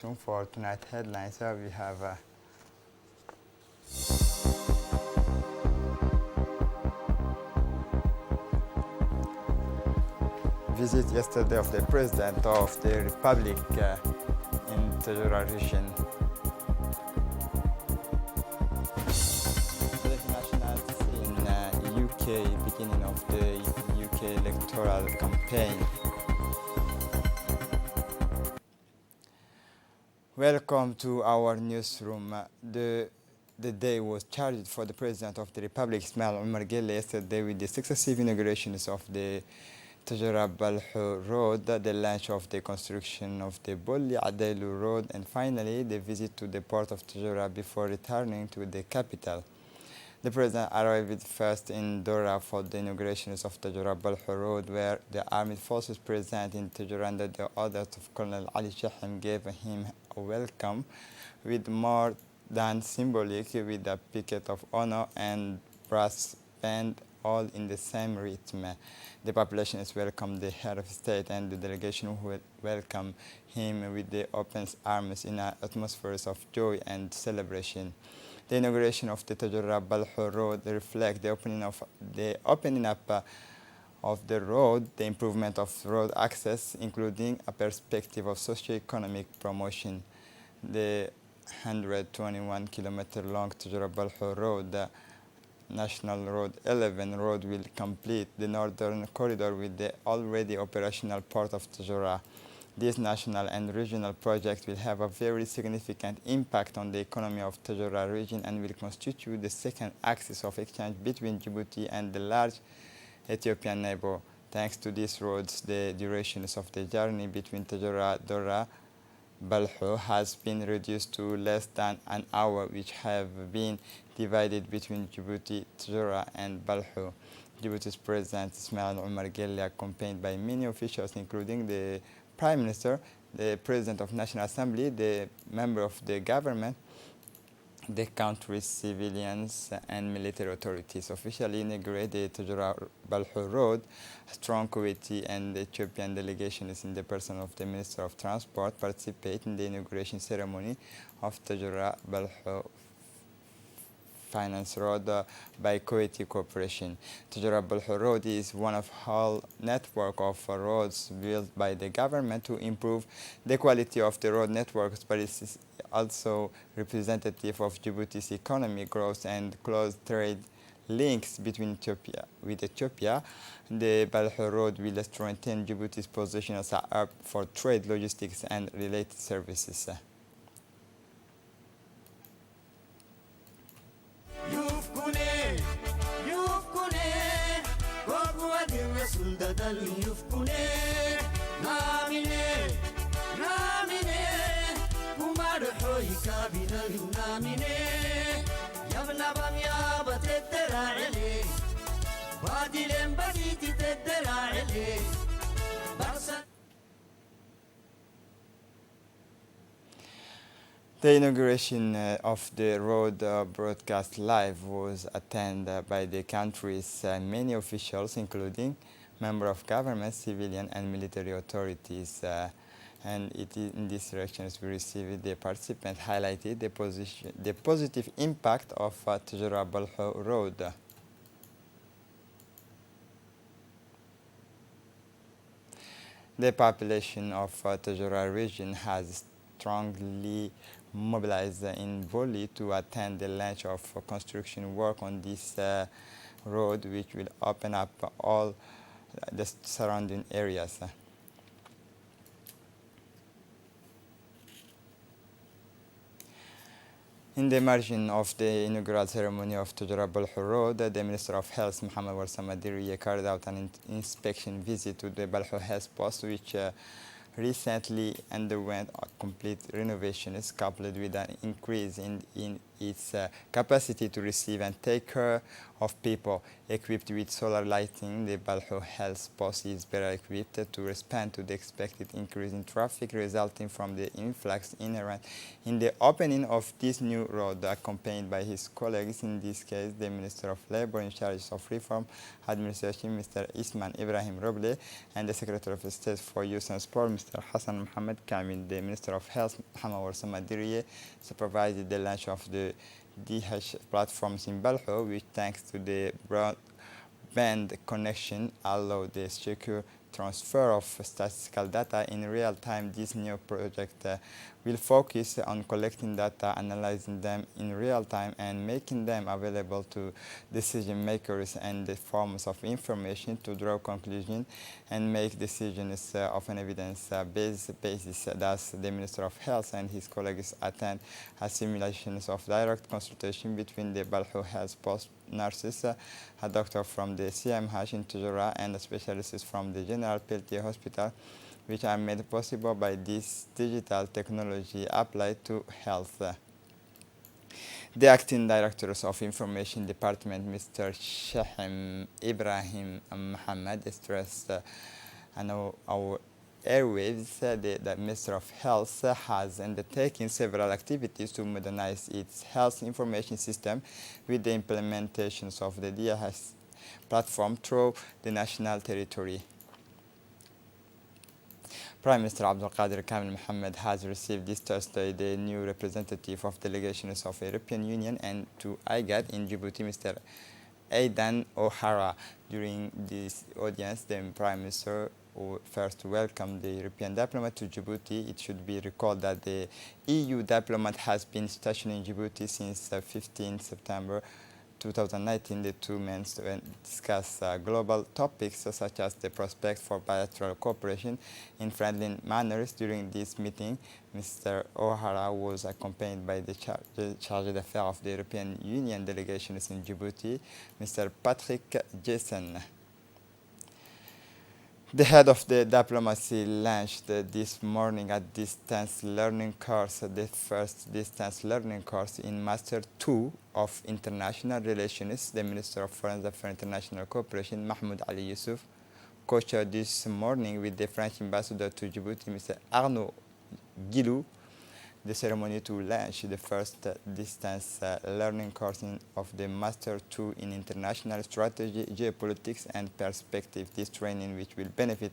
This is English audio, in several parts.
For tonight's headlines, we have visit yesterday of the President of the Republic in Tajura region. Black nationals in UK, beginning of the UK electoral campaign. Welcome to our newsroom. The day was charged for the President of the Republic, Ismail Omar Guelleh, yesterday with the successive inaugurations of the Tajara Balho Road, the launch of the construction of the Bolli Adailu Road, and finally the visit to the port of Tajara before returning to the capital. The President arrived first in Dora for the inaugurations of Tajara Balho Road, where the armed forces present in Tajara under the orders of Colonel Ali Shahim gave him a welcome with more than symbolic, with a picket of honor and brass band, all in the same rhythm. The population has welcomed the head of state and the delegation who welcome him with the open arms in an atmosphere of joy and celebration. The inauguration of the Tajara Balho Road reflects the opening up of the road, the improvement of road access, including a perspective of socio-economic promotion. The 121-kilometer long Tajara Balho Road, National Road 11 road, will complete the northern corridor with the already operational port of Tajara. This national and regional project will have a very significant impact on the economy of Tajara region and will constitute the second axis of exchange between Djibouti and the large Ethiopian neighbor. Thanks to these roads, the durations of the journey between Tajara, Dora, Balho has been reduced to less than an hour, which have been divided between Djibouti, Tajara, and Balho. Djibouti's President Ismail Omar Guelleh, accompanied by many officials, including the Prime Minister, the President of National Assembly, the member of the government, the country's civilians and military authorities, officially inaugurated the Tajara Balho Road. A strong Kuwaiti and Ethiopian delegations in the person of the Minister of Transport participate in the inauguration ceremony of Tajara Balho Finance Road by Kuwaiti Corporation. Tajara Balho Road is one of whole network of roads built by the government to improve the quality of the road networks, but it is also representative of Djibouti's economic growth and close trade links between Ethiopia. The Balho Road will strengthen Djibouti's position as a hub for trade, logistics, and related services. The inauguration of the road broadcast live was attended by the country's many officials, including members of government, civilian, and military authorities. And it is in these directions we received the participants highlighted the positive impact of Tajara Balho Road. The population of Tajara region has strongly mobilized in Bolli to attend the launch of construction work on this road, which will open up all the surrounding areas. In the margin of the inaugural ceremony of Tajara Balho Road, the Minister of Health, Mohammed Warsamadiriye, carried out an inspection visit to the Balho Health Post, which recently underwent a complete renovation, coupled with an increase in its capacity to receive and take care of people. Equipped with solar lighting, the Balho Health Post is better equipped to respond to the expected increase in traffic resulting from the influx inherent in the opening of this new road, accompanied by his colleagues, in this case the Minister of Labor in charge of Reform Administration, Mr. Isman Ibrahim Roble, and the Secretary of State for Youth and Sport, Mr. Hassan Mohammed Kamil, the Minister of Health, Mohamed Warsama Diriye, supervised the launch of the DH platforms in Balho, which thanks to the broadband connection allow the secure transfer of statistical data in real time. This new project will focus on collecting data, analyzing them in real time, and making them available to decision makers and the forms of information to draw conclusions and make decisions of an evidence-based basis. Thus, the Minister of Health and his colleagues attend a simulations of direct consultation between the Balho Health Post nurses, a doctor from the CMH in Tujura, and a specialist from the General Peltier Hospital, which are made possible by this digital technology applied to health. The acting directors of Information Department, Mr. Shahim Ibrahim Muhammad, stressed our airwaves, the Minister of Health has undertaken several activities to modernize its health information system with the implementations of the DHS platform through the national territory. Prime Minister Abdul Qadir Kamil Mohammed has received this Thursday the new representative of delegations of the European Union and to IGAD in Djibouti, Mr. Aidan O'Hara. During this audience, the Prime Minister first welcomed the European diplomat to Djibouti. It should be recalled that the EU diplomat has been stationed in Djibouti since 15 September 2019. The two men discussed global topics such as the prospect for bilateral cooperation in friendly manners. During this meeting, Mr. O'Hara was accompanied by the Chargé d'Affaires of the European Union delegations in Djibouti, Mr. Patrick Jessen. The head of the diplomacy launched this morning a distance learning course, the first distance learning course in Master 2 of International Relations. The Minister of Foreign Affairs for International Cooperation, Mahmoud Ali Yusuf, co-chaired this morning with the French ambassador to Djibouti, Mr. Arnaud Guilou, the ceremony to launch the first distance learning course of the Master 2 in International Strategy, Geopolitics and Perspective. This training, which will benefit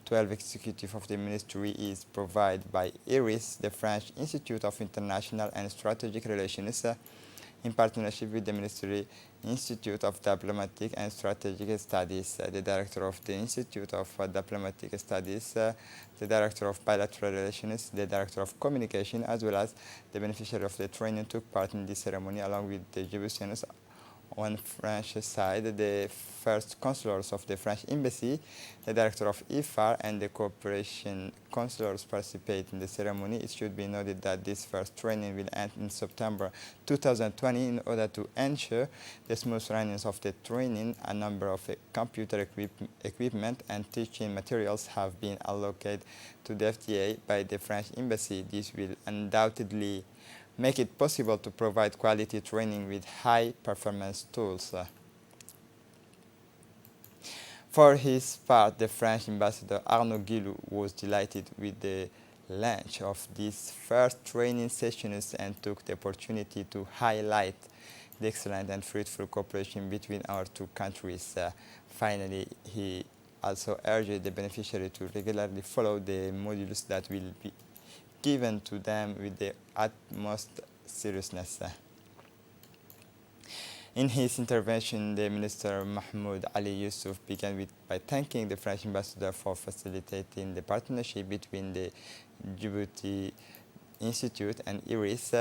12 executives of the ministry, is provided by IRIS, the French Institute of International and Strategic Relations, in partnership with the Ministry Institute of Diplomatic and Strategic Studies, the Director of the Institute of Diplomatic Studies, the Director of Bilateral Relations, the Director of Communication, as well as the beneficiary of the training took part in this ceremony, along with the Djiboutians. On French side, the first consulars of the French Embassy, the director of IFAR, and the cooperation consulars participate in the ceremony. It should be noted that this first training will end in September 2020. In order to ensure the smooth running of the training, a number of computer equipment and teaching materials have been allocated to the FTA by the French Embassy. This will undoubtedly make it possible to provide quality training with high-performance tools. For his part, the French ambassador Arnaud Guilou was delighted with the launch of these first training sessions and took the opportunity to highlight the excellent and fruitful cooperation between our two countries. Finally, he also urged the beneficiary to regularly follow the modules that will be given to them with the utmost seriousness. In his intervention, the Minister Mahmoud Ali Yusuf began by thanking the French ambassador for facilitating the partnership between the Djibouti Institute and IRIS.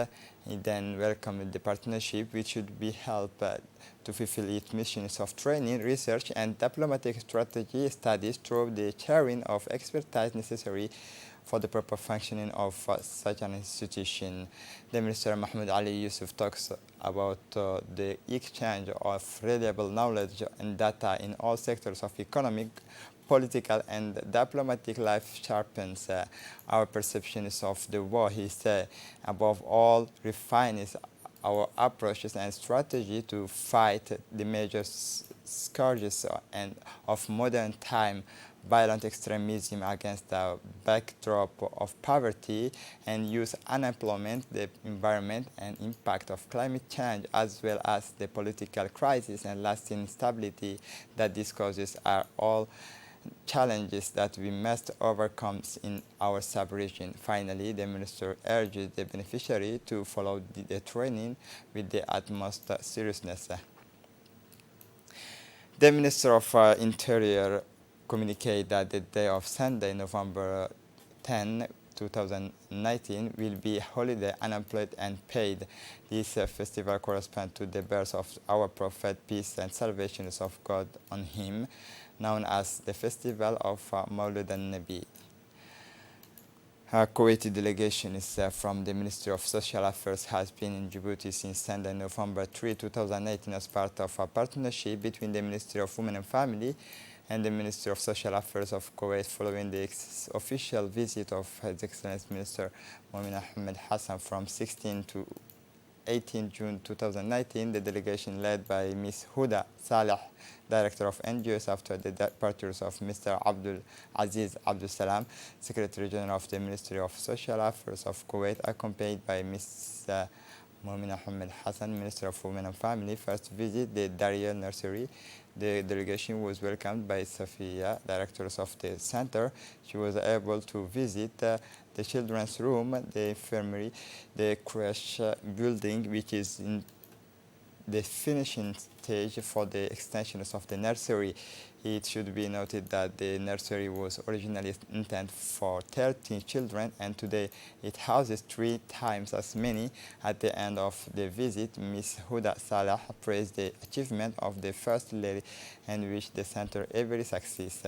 He then welcomed the partnership, which should be helped to fulfill its missions of training, research, and diplomatic strategy studies through the sharing of expertise necessary for the proper functioning of such an institution. The Minister Mahmoud Ali Yusuf talks about the exchange of reliable knowledge and data in all sectors of economic, political, and diplomatic life sharpens our perceptions of the war. He said, above all, refines our approaches and strategy to fight the major scourges and of modern time, violent extremism against the backdrop of poverty, and use unemployment, the environment, and impact of climate change, as well as the political crisis and lasting instability that these causes are all challenges that we must overcome in our sub-region. Finally, the minister urges the beneficiary to follow the training with the utmost seriousness. The Minister of Interior communicated that the day of Sunday, November 10, 2019, will be holiday, unemployed and paid. This festival corresponds to the birth of our Prophet, peace and salvation of God on him, known as the Festival of Maulud al-Nabi. Kuwaiti delegation is from the Ministry of Social Affairs has been in Djibouti since Sunday, November 3, 2018, as part of a partnership between the Ministry of Women and Family and the Ministry of Social Affairs of Kuwait, following the official visit of His Excellency Minister Momin Ahmed Hassan from 16 to 18 June 2019. The delegation led by Ms. Huda Saleh, Director of NGOs, after the departures of Mr. Abdul Aziz Abdul Salam, Secretary General of the Ministry of Social Affairs of Kuwait, accompanied by Ms. Momin Ahmed Hassan, Minister of Women and Family, first visit the Daria Nursery. The delegation was welcomed by Safiya, directors of the center. She was able to visit the children's room, the infirmary, the creche building, which is in the finishing stage for the extensions of the nursery. It should be noted that the nursery was originally intended for 13 children, and today it houses 3 times as many. At the end of the visit, Ms. Huda Salah praised the achievement of the First Lady and wished the center every success.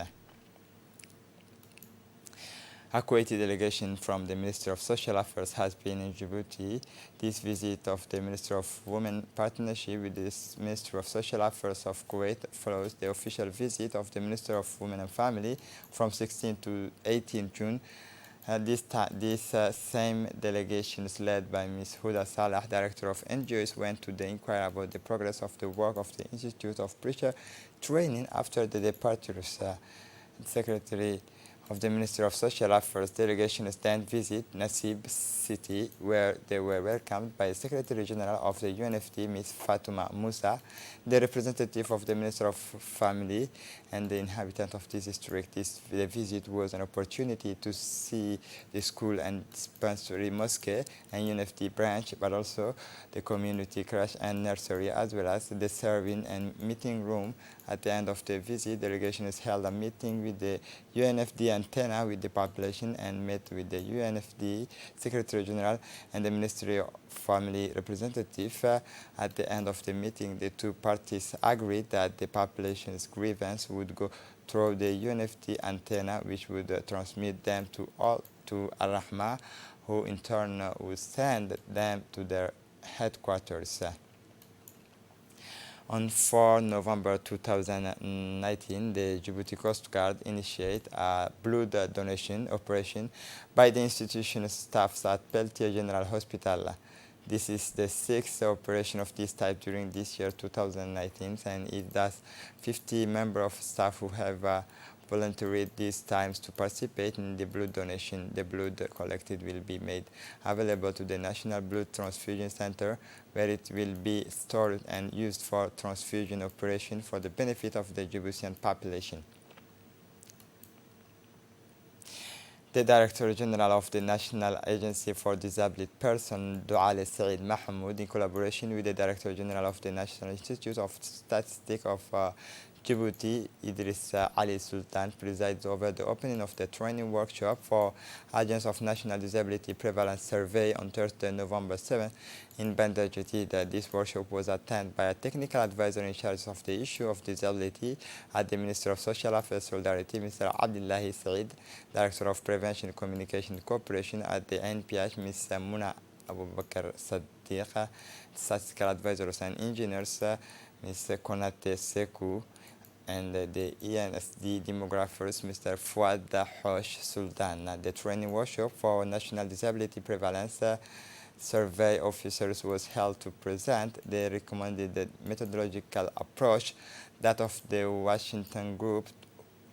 A Kuwaiti delegation from the Ministry of Social Affairs has been in Djibouti. This visit of the Minister of Women partnership with the Ministry of Social Affairs of Kuwait follows the official visit of the Minister of Women and Family from 16 to 18 June. This same delegation is led by Ms. Huda Salah, Director of NGOs, went to the inquiry about the progress of the work of the Institute of Preacher Training after the departures. Secretary of the Ministry of Social Affairs delegation then visit Nasib city, where they were welcomed by the Secretary General of the UNFD, Ms. Fatuma Musa, the representative of the Minister of Family, and the inhabitant of this district. The visit was an opportunity to see the school and dispensary mosque and UNFD branch, but also the community creche and nursery, as well as the serving and meeting room. At the end of the visit, the delegation has held a meeting with the UNFD antenna with the population and met with the UNFD Secretary General and the Ministry of Family representative. At the end of the meeting, the two parties agreed that the population's grievance would go through the UNFD antenna, which would transmit them to Al-Rahma, who in turn would send them to their headquarters. On 4 November 2019, the Djibouti Coast Guard initiated a blood donation operation by the institution's staffs at Peltier General Hospital. This is the 6th operation of this type during this year, 2019, and it does 50 members of staff who have volunteered these times to participate in the blood donation. The blood collected will be made available to the National Blood Transfusion Center, where it will be stored and used for transfusion operation for the benefit of the Djiboutian population. The Director General of the National Agency for Disabled Persons, Douale Said Mahmoud, in collaboration with the Director General of the National Institute of Statistics of Djibouti, Idris Ali Sultan, presides over the opening of the training workshop for Agents of National Disability Prevalence Survey on Thursday, November 7 in Bandar Jadid. This workshop was attended by a technical advisor in charge of the issue of disability at the Ministry of Social Affairs Solidarity, Mr. Abdullahi Said, Director of Prevention, Communication and Cooperation at the NPH, Ms. Muna Abu Bakr Sadiq, Statistical Advisors and Engineers, Ms. Konate Sekou, and the ENSD demographers, Mr. Fouad Hosh Sultan. The training workshop for National Disability Prevalence Survey officers was held to present the recommended methodological approach, that of the Washington Group,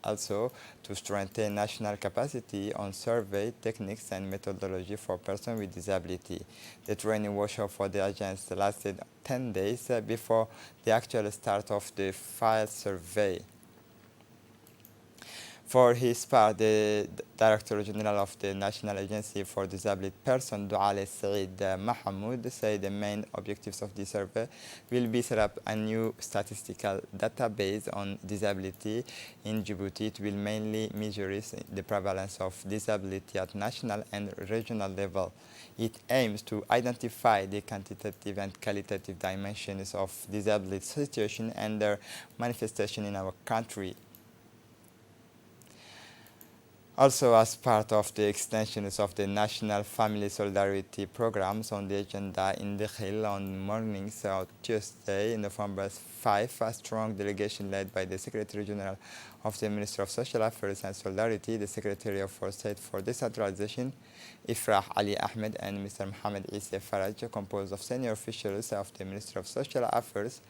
also to strengthen national capacity on survey techniques and methodology for persons with disability. The training workshop for the agents lasted 10 days before the actual start of the file survey. For his part, the Director General of the National Agency for Disabled Persons, Duale Saeed Mahmoud, said the main objectives of this survey will be set up a new statistical database on disability in Djibouti. It will mainly measure the prevalence of disability at national and regional level. It aims to identify the quantitative and qualitative dimensions of disability situation and their manifestation in our country. Also, as part of the extensions of the National Family Solidarity Programs on the agenda in the Hill on mornings of Tuesday, November 5, a strong delegation led by the Secretary General of the Ministry of Social Affairs and Solidarity, the Secretary of State for Decentralization, Ifrah Ali Ahmed, and Mr. Mohamed Issa Faraj, composed of senior officials of the Ministry of Social Affairs,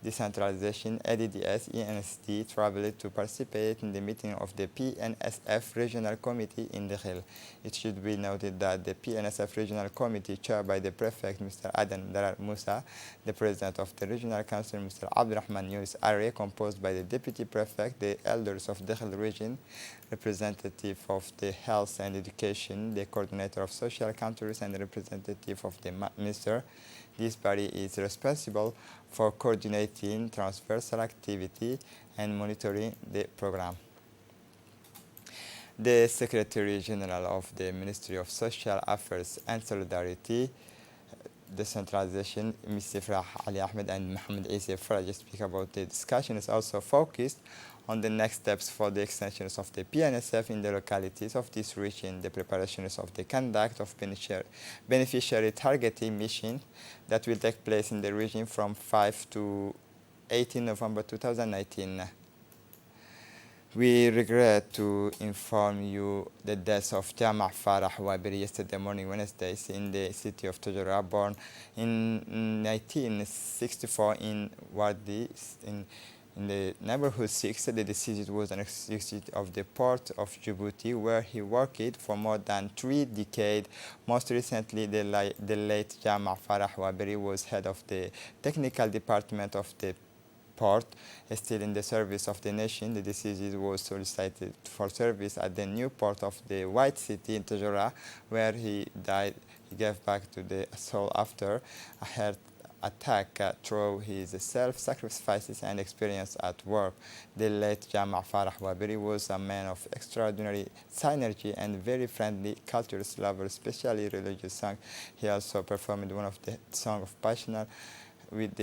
Decentralization, ADDS, ENSD, traveled to participate in the meeting of the PNSF Regional Committee in the Hill. It should be noted that the PNSF Regional Committee, chaired by the Prefect, Mr. Adan Darar Musa, the President of the Regional Council, Mr. Abdurrahman Yunus Are, composed by the Deputy Prefect, the Elders of the Hill Region, representative of the Health and Education, the Coordinator of Social Counters, and the representative of the Minister. This body is responsible for coordinating transversal activity and monitoring the program. The Secretary General of the Ministry of Social Affairs and Solidarity, Decentralization, Mr. Ifrah Ali Ahmed and Mohamed Issa Faraj, speak about the discussion is also focused on the next steps for the extensions of the PNSF in the localities of this region, the preparations of the conduct of beneficiary targeting mission that will take place in the region from 5 to 18 November 2019. We regret to inform you the death of Jama' Farah Wabiri yesterday morning, Wednesday, in the city of Tujura, born in 1964 in Wadi, in the neighborhood 6. The deceased was an executive of the port of Djibouti, where he worked for more than 3 decades. Most recently, the late Jama' Farah Wabiri was head of the technical department of the port. Still in the service of the nation, the deceased was solicited for service at the new port of the White City in Tujura, where he died. He gave back to the soul after a heart attack through his self-sacrifices and experience at work. The late Jama' Farah Wabiri was a man of extraordinary synergy and very friendly cultures lover, especially religious songs. He also performed one of the songs of Passion with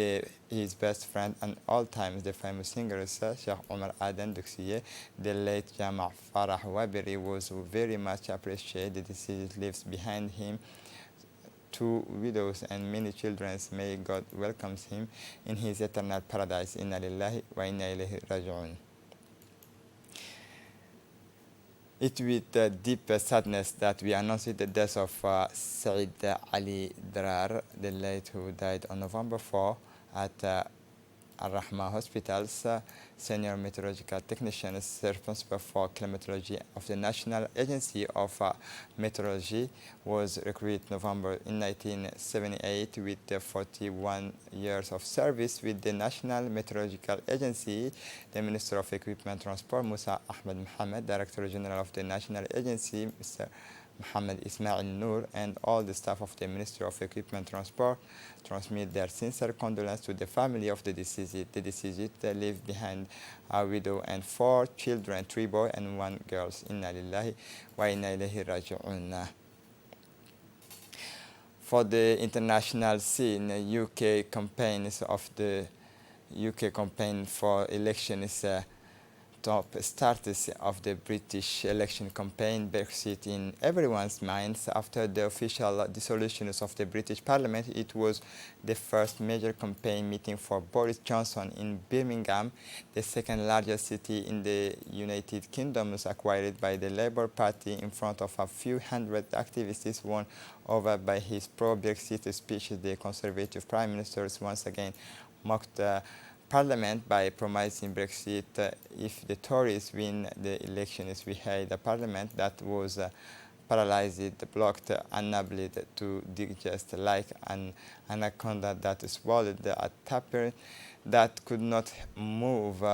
his best friend and all times the famous singer Sheikh Omar Adan Duxiye. The late Jama' Farah Wabiri was very much appreciated. The deceased leaves behind him 2 widows and many children. May God welcome him in his eternal paradise. Inna lillahi wa inna ilayhi raji'un. It with deep sadness that we announce the death of Saeed Ali Darar, the late, who died on November 4 at Al-Rahma Hospital's senior meteorological technician responsible for climatology of the National Agency of Meteorology, was recruited November in 1978 with 41 years of service with the National Meteorological Agency. The Minister of Equipment Transport, Musa Ahmed Mohamed, Director General of the National Agency, Mr. Mohammed Ismail Noor, and all the staff of the Ministry of Equipment Transport transmit their sincere condolences to the family of the deceased. The deceased left behind a widow and 4 children, 3 boys and 1 girl. Inna lillahi wa inna ilayhi raji'un. For the international scene, UK campaigns of the UK campaign for election is top status of the British election campaign. Brexit in everyone's minds. After the official dissolution of the British Parliament, it was the first major campaign meeting for Boris Johnson in Birmingham, the second largest city in the United Kingdom, acquired by the Labour Party in front of a few hundred activists won over by his pro-Brexit speech. The Conservative Prime Minister once again mocked Parliament by promising Brexit. If the Tories win the elections, we had a Parliament that was paralyzed, blocked, unable to digest like an anaconda that swallowed a tapir that could not move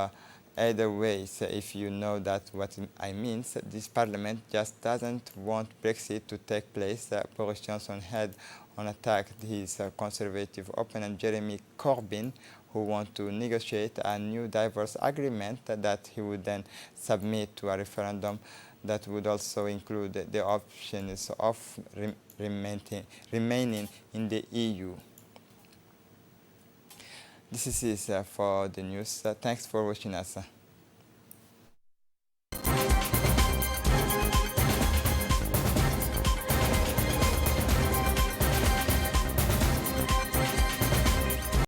Either way, so if you know that what I mean, so this parliament just doesn't want Brexit to take place. Boris Johnson had on attack his conservative opponent Jeremy Corbyn, who want to negotiate a new divorce agreement that he would then submit to a referendum that would also include the options of remaining in the EU. This is it for the news. Thanks for watching us.